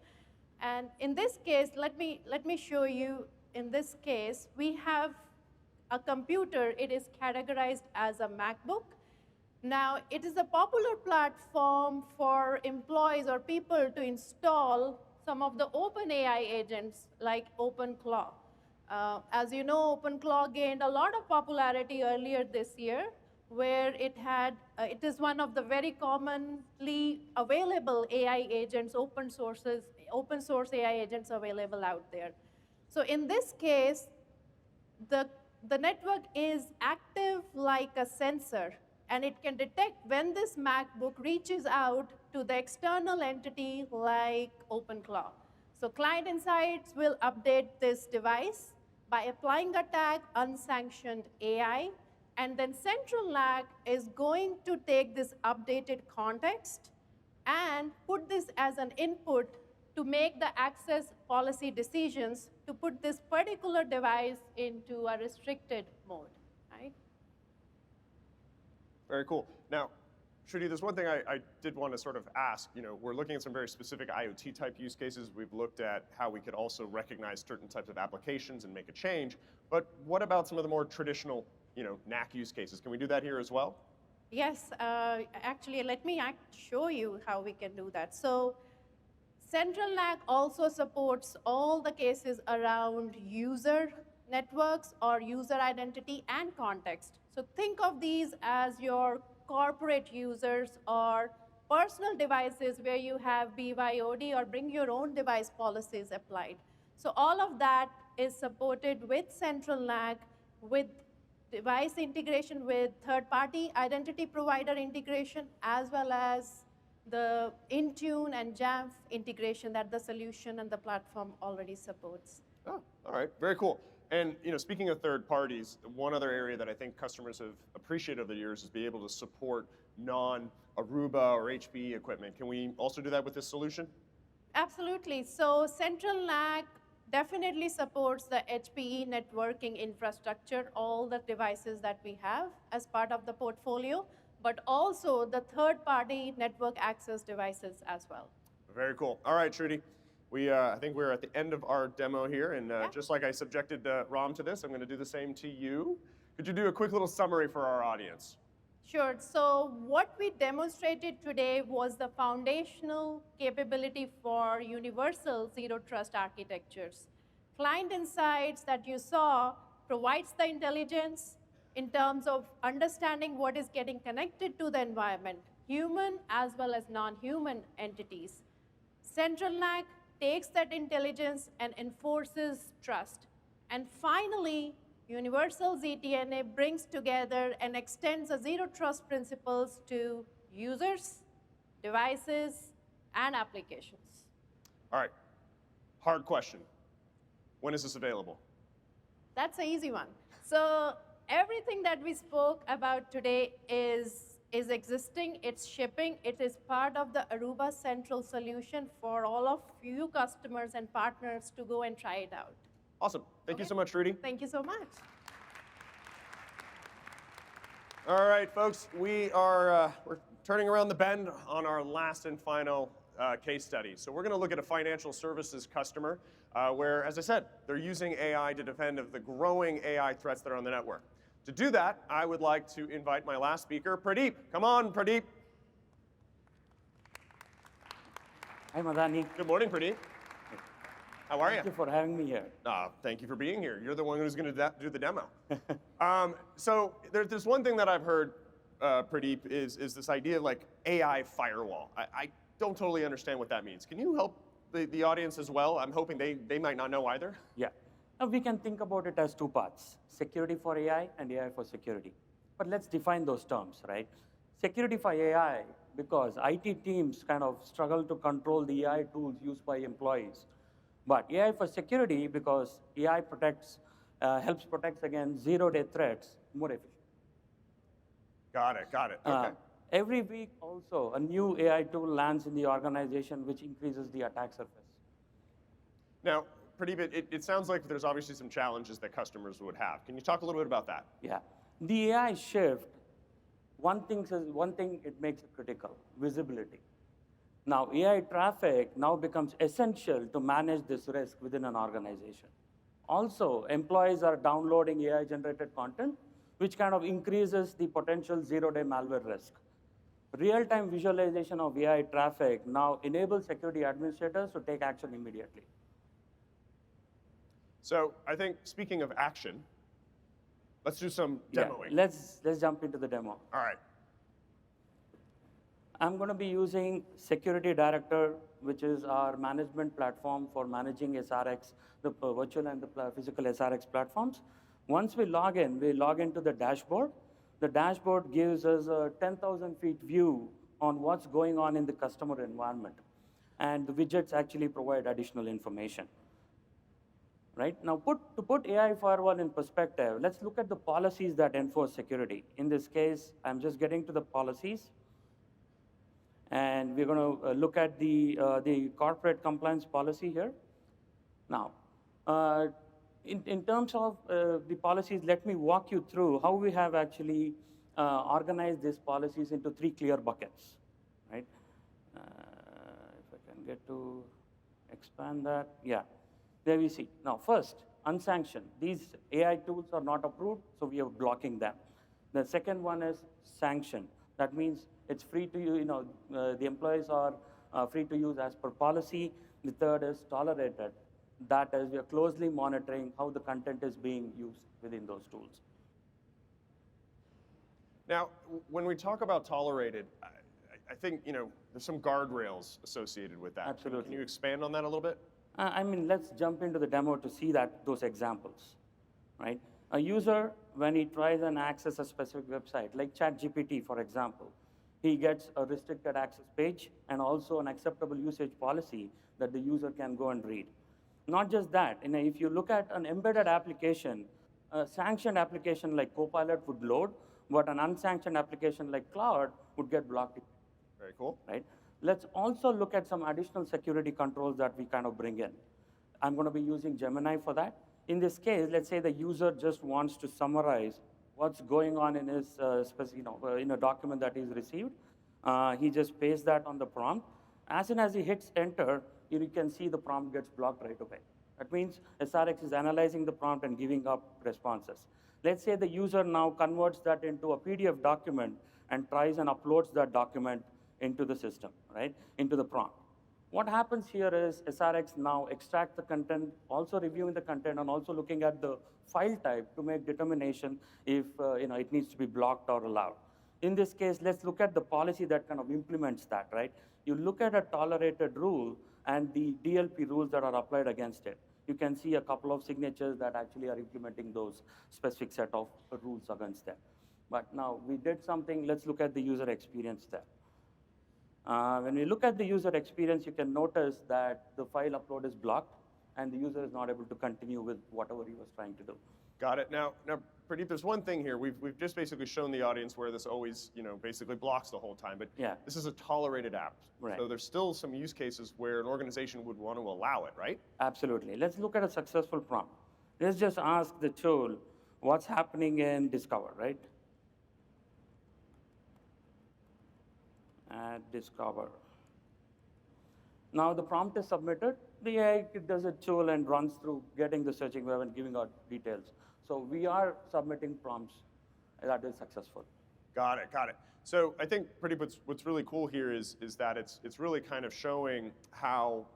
And in this case, let me show you, in this case, we have a computer. It is categorized as a MacBook. Now, it is a popular platform for employees or people to install some of the open AI agents like OpenClaw. As you know, OpenClaw gained a lot of popularity earlier this year, where it is one of the very commonly available AI agents, open source AI agents available out there. So in this case, the network is active like a sensor, and it can detect when this MacBook reaches out to the external entity like OpenClaw. So Client Insights will update this device by applying a tag unsanctioned AI, and then central NAC is going to take this updated context and put this as an input to make the access policy decisions to put this particular device into a restricted mode, right?
Very cool. Now, Shruti, there's one thing I did want to sort of ask. You know, we're looking at some very specific IoT type use cases. We've looked at how we could also recognize certain types of applications and make a change. But what about some of the more traditional, NAC use cases? Can we do that here as well?
Yes, actually, let me show you how we can do that. So central NAC also supports all the cases around user networks or user identity and context. So think of these as your corporate users or personal devices where you have BYOD or bring your own device policies applied. So all of that is supported with central NAC, with device integration with third-party identity provider integration, as well as the Intune and Jamf integration that the solution and the platform already supports.
Oh, all right, very cool. And speaking of third parties, one other area that I think customers have appreciated over the years is being able to support non-Aruba or HPE equipment. Can we also do that with this solution?
Absolutely. So central NAC definitely supports the HPE networking infrastructure, all the devices that we have as part of the portfolio, but also the third-party network access devices as well.
Very cool. All right, Shruti. I think we're at the end of our demo here, and just like I subjected Ram to this, I'm going to do the same to you. Could you do a quick little summary for our audience?
Sure. So what we demonstrated today was the foundational capability for universal zero trust architectures. Client Insights that you saw provides the intelligence in terms of understanding what is getting connected to the environment, human as well as non-human entities. Central NAC takes that intelligence and enforces trust. And finally, Universal ZTNA brings together and extends the zero trust principles to users, devices, and applications.
All right, hard question. When is this available?
That's an easy one. So everything that we spoke about today is existing, it's shipping, it is part of the Aruba Central solution for all of you customers and partners to go and try it out.
Awesome. Thank you so much, Shruti.
Thank you so much.
All right, folks, we're turning around the bend on our last and final case study. So we're going to look at a financial services customer where, as I said, they're using AI to defend of the growing AI threats that are on the network. To do that, I would like to invite my last speaker, Pradeep. Come on, Pradeep.
Hi, Madani.
Good morning, Pradeep. How are you?
Thank you for having me here.
Thank you for being here. You're the one who's going to do the demo. So there's one thing that I've heard, Pradeep, is this idea of like AI firewall. I don't totally understand what that means. Can you help the audience as well? I'm hoping they might not know either.
Yeah. Now we can think about it as two parts, security for AI and AI for security. But let's define those terms, right? Security for AI, because IT teams kind of struggle to control the AI tools used by employees. But AI for security, because AI helps protect against zero-day threats more efficiently.
Got it. Okay.
Every week also, a new AI tool lands in the organization, which increases the attack surface.
Now, Pradeep, it sounds like there's obviously some challenges that customers would have. Can you talk a little bit about that?
Yeah. The AI shift, one thing it makes it critical, visibility. Now, AI traffic now becomes essential to manage this risk within an organization. Also, employees are downloading AI-generated content, which kind of increases the potential zero-day malware risk. Real-time visualization of AI traffic now enables security administrators to take action immediately.
So I think, speaking of action, let's do some demoing.
Yeah, let's jump into the demo.
All right.
I'm going to be using Security Director, which is our management platform for managing SRX, the virtual and the physical SRX platforms. Once we log into the dashboard. The dashboard gives us a 10,000 feet view on what's going on in the customer environment. And the widgets actually provide additional information. Right? Now, to put AI firewall in perspective, let's look at the policies that enforce security. In this case, I'm just getting to the policies. And we're going to look at the corporate compliance policy here. Now, in terms of the policies, let me walk you through how we have actually organized these policies into 3 clear buckets. Right? If I can get to expand that. Yeah, there we see. Now, first, unsanctioned. These AI tools are not approved, so we are blocking them. The second one is sanctioned. That means it's free to use, the employees are free to use as per policy. The third is tolerated. That is, we are closely monitoring how the content is being used within those tools.
Now, when we talk about tolerated, I think there's some guardrails associated with that.
Absolutely.
Can you expand on that a little bit?
Let's jump into the demo to see those examples, right? A user, when he tries and access a specific website, like ChatGPT, for example, he gets a restricted access page and also an acceptable usage policy that the user can go and read. Not just that, if you look at an embedded application, a sanctioned application like Copilot would load, but an unsanctioned application like Cloud would get blocked.
Very cool.
Right? Let's also look at some additional security controls that we kind of bring in. I'm going to be using Gemini for that. In this case, let's say the user just wants to summarize what's going on in his in a document that he's received. He just pastes that on the prompt. As soon as he hits enter, you can see the prompt gets blocked right away. That means SRX is analyzing the prompt and giving up responses. Let's say the user now converts that into a PDF document and tries and uploads that document into the system, right? Into the prompt. What happens here is SRX now extracts the content, also reviewing the content and also looking at the file type to make determination if it needs to be blocked or allowed. In this case, let's look at the policy that kind of implements that, right? You look at a tolerated rule and the DLP rules that are applied against it. You can see a couple of signatures that actually are implementing those specific set of rules against them. But now we did something, let's look at the user experience there. When we look at the user experience, you can notice that the file upload is blocked and the user is not able to continue with whatever he was trying to do.
Got it. Now, Pradeep, there's one thing here. We've just basically shown the audience where this always, basically blocks the whole time. But
yeah,
this is a tolerated app.
Right.
So there's still some use cases where an organization would want to allow it, right?
Absolutely. Let's look at a successful prompt. Let's just ask the tool what's happening in Discover, right? At Discover. Now the prompt is submitted. The AI does a tool and runs through getting the searching web and giving out details. So we are submitting prompts that is successful.
Got it, got it. So I think pretty what's really cool here is that it's really kind of showing how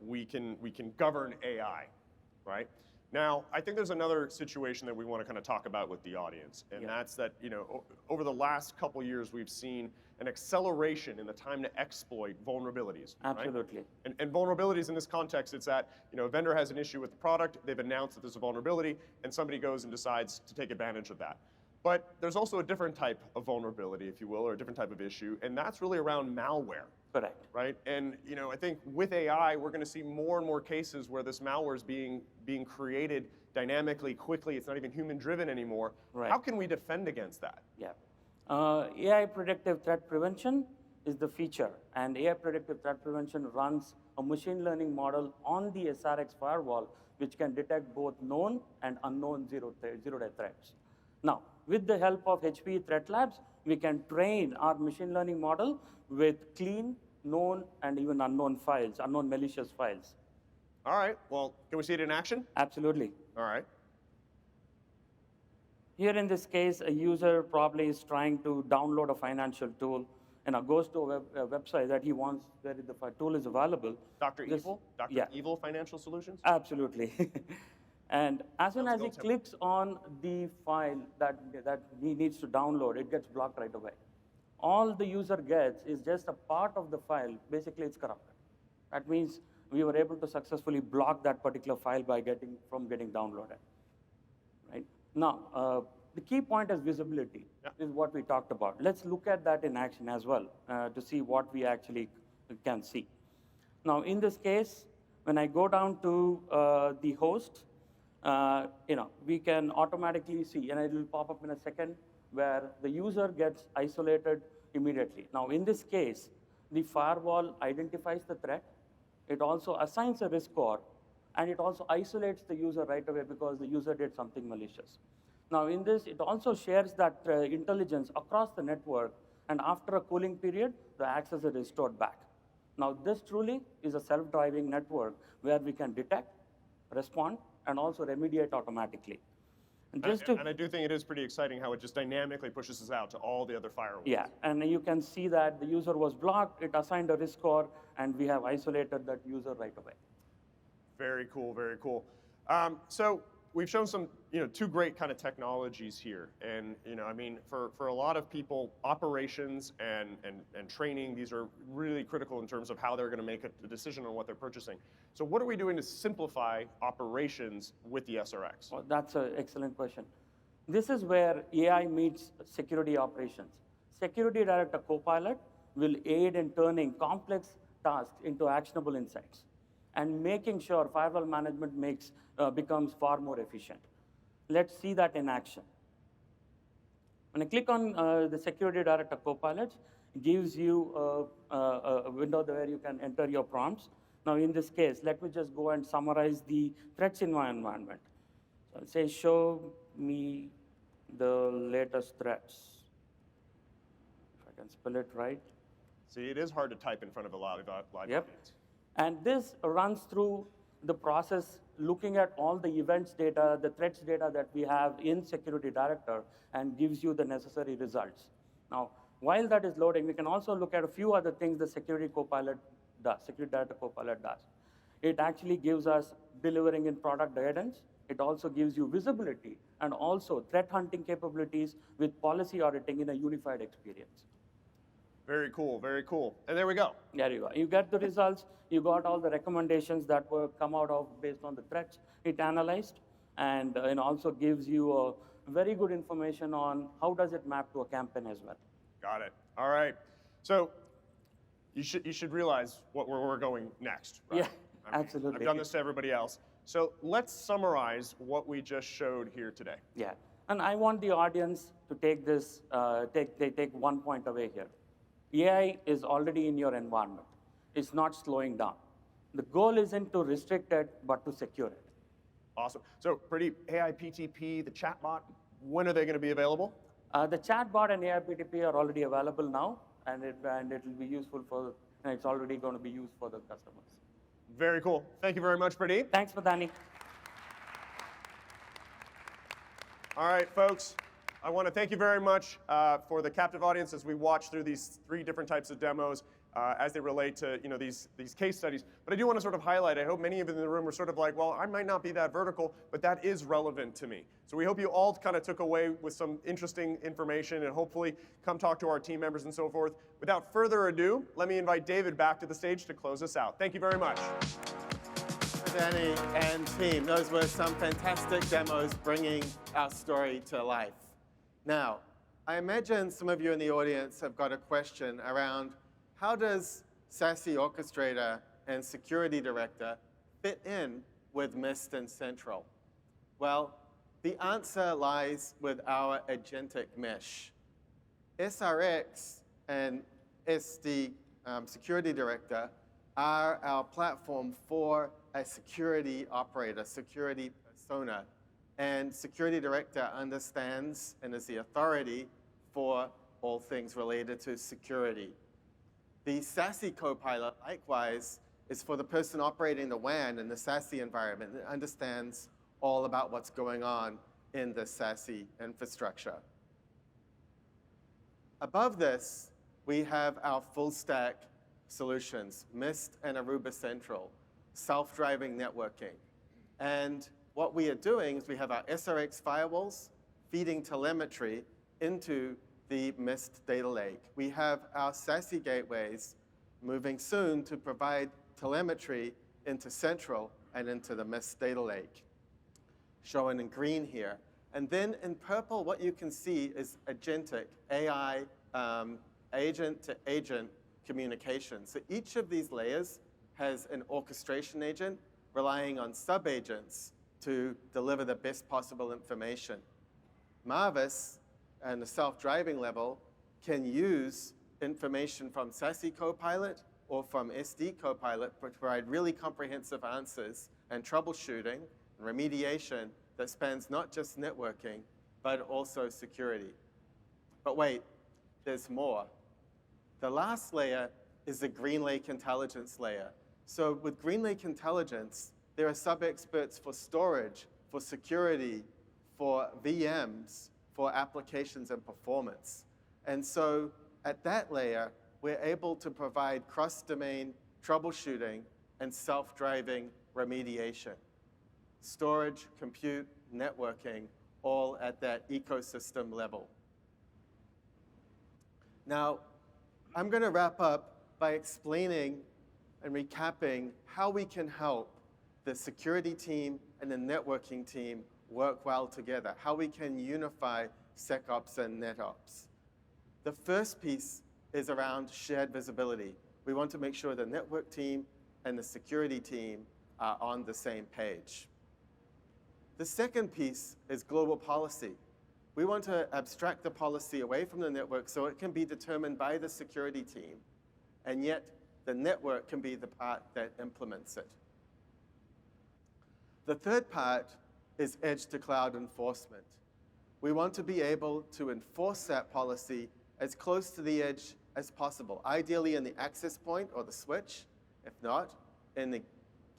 we can govern AI, right? Now I think there's another situation that we want to kind of talk about with the audience, and that's that over the last couple years we've seen an acceleration in the time to exploit vulnerabilities.
Absolutely.
Right? And vulnerabilities in this context, it's that a vendor has an issue with the product, they've announced that there's a vulnerability, and somebody goes and decides to take advantage of that. But there's also a different type of vulnerability, if you will, or a different type of issue, and that's really around malware.
Correct.
Right? And I think with AI, we're going to see more and more cases where this malware is being created dynamically, quickly. It's not even human-driven anymore.
Right.
How can we defend against that?
Yeah. AI predictive threat prevention is the feature, and AI predictive threat prevention runs a machine learning model on the SRX firewall, which can detect both known and unknown zero-day threats. Now, with the help of HPE Threat Labs, we can train our machine learning model with clean, known, and even unknown files, unknown malicious files.
All right. Well, can we see it in action?
Absolutely.
All right.
Here in this case, a user probably is trying to download a financial tool and goes to a website that he wants where the tool is available.
Dr. Evil? Dr. Evil Financial Solutions?
Absolutely. And as soon as he
Let's go.
clicks on the file that he needs to download, it gets blocked right away. All the user gets is just a part of the file. Basically, it's corrupted. That means we were able to successfully block that particular file by getting downloaded. Right? Now, the key point is visibility, is what we talked about. Let's look at that in action as well to see what we actually can see. Now, in this case, when I go down to the host, we can automatically see, and it will pop up in a second, where the user gets isolated immediately. Now, in this case, the firewall identifies the threat. It also assigns a risk score, and it also isolates the user right away because the user did something malicious. Now, in this, it also shares that intelligence across the network, and after a cooling period, the access is restored back. Now, this truly is a self-driving network where we can detect, respond, and also remediate automatically. And
I do think it is pretty exciting how it just dynamically pushes us out to all the other firewalls.
Yeah, and you can see that the user was blocked, it assigned a risk score, and we have isolated that user right away.
Very cool, very cool. So we've shown some, two great kind of technologies here. And, I mean, for a lot of people, operations and training, these are really critical in terms of how they're going to make a decision on what they're purchasing. So what are we doing to simplify operations with the SRX?
Well, that's an excellent question. This is where AI meets security operations. Security Director Copilot will aid in turning complex tasks into actionable insights and making sure firewall management becomes far more efficient. Let's see that in action. When I click on the Security Director Copilot, it gives you a window where you can enter your prompts. Now, in this case, let me just go and summarize the threats in my environment. So I'll say, show me the latest threats. If I can spell it right.
See, it is hard to type in front of a live
Yep.
audience.
And this runs through the process, looking at all the events data, the threats data that we have in Security Director, and gives you the necessary results. Now, while that is loading, we can also look at a few other things the Security Director Copilot does. It actually gives us delivering in product guidance. It also gives you visibility and also threat hunting capabilities with policy auditing in a unified experience.
Very cool, very cool. And there we go.
There you go. You get the results. You got all the recommendations that were come out of based on the threats it analyzed, and it also gives you a very good information on how does it map to a campaign as well.
Got it. All right. So you should realize where we're going next. Right?
Yeah, absolutely.
I've done this to everybody else. So let's summarize what we just showed here today.
Yeah, and I want the audience to take this, take one point away here. AI is already in your environment. It's not slowing down. The goal isn't to restrict it, but to secure it.
Awesome. So pretty AI PTP, the chatbot, when are they going to be available?
The chatbot and AI PTP are already available now, and it will be useful for and it's already going to be used for the customers.
Very cool. Thank you very much, Pradeep.
Thanks, Madani.
All right, folks. I want to thank you very much for the captive audience as we watch through these 3 different types of demos as they relate to these case studies. But I do want to sort of highlight, I hope many of you in the room are sort of like, well, I might not be that vertical, but that is relevant to me. So we hope you all kind of took away with some interesting information and hopefully come talk to our team members and so forth. Without further ado, let me invite David back to the stage to close us out. Thank you very much.
Danny and team, those were some fantastic demos bringing our story to life. Now, I imagine some of you in the audience have got a question around how does SASE Orchestrator and Security Director fit in with Mist and Central? Well, the answer lies with our agentic mesh. SRX and SD Security Director are our platform for a security operator, security persona. And Security Director understands and is the authority for all things related to security. The SASE Copilot, likewise, is for the person operating the WAN in the SASE environment and understands all about what's going on in the SASE infrastructure. Above this, we have our full stack solutions, Mist and Aruba Central, self-driving networking. And what we are doing is we have our SRX firewalls feeding telemetry into the Mist data lake. We have our SASE gateways moving soon to provide telemetry into Central and into the Mist data lake, shown in green here. And then in purple, what you can see is agentic AI, agent-to-agent communication. So each of these layers has an orchestration agent relying on sub-agents to deliver the best possible information. Marvis, and the self-driving level, can use information from SASE Copilot or from SD Copilot to provide really comprehensive answers and troubleshooting and remediation that spans not just networking, but also security. But wait, there's more. The last layer is the GreenLake intelligence layer. So with GreenLake intelligence, there are sub-experts for storage, for security, for VMs, for applications and performance. And so at that layer, we're able to provide cross-domain troubleshooting and self-driving remediation. Storage, compute, networking, all at that ecosystem level. Now, I'm going to wrap up by explaining and recapping how we can help the security team and the networking team work well together, how we can unify SecOps and NetOps. The first piece is around shared visibility. We want to make sure the network team and the security team are on the same page. The second piece is global policy. We want to abstract the policy away from the network so it can be determined by the security team, and yet the network can be the part that implements it. The third part is edge-to-cloud enforcement. We want to be able to enforce that policy as close to the edge as possible, ideally in the access point or the switch, if not, in the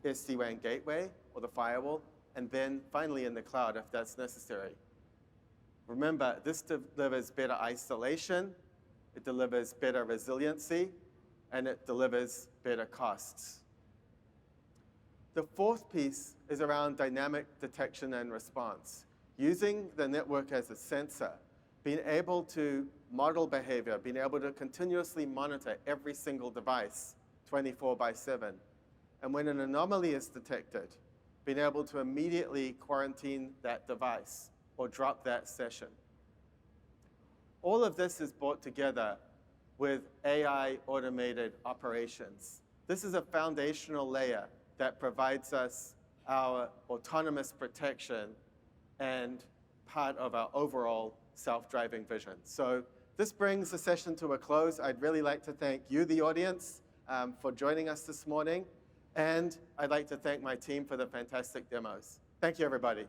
SD-WAN gateway or the firewall, and then finally in the cloud if that's necessary. Remember, this delivers better isolation, it delivers better resiliency, and it delivers better costs. The fourth piece is around dynamic detection and response. Using the network as a sensor, being able to model behavior, being able to continuously monitor every single device 24/7. And when an anomaly is detected, being able to immediately quarantine that device or drop that session. All of this is brought together with AI automated operations. This is a foundational layer that provides us our autonomous protection and part of our overall self-driving vision. So this brings the session to a close. I'd really like to thank you, the audience, for joining us this morning. And I'd like to thank my team for the fantastic demos. Thank you, everybody.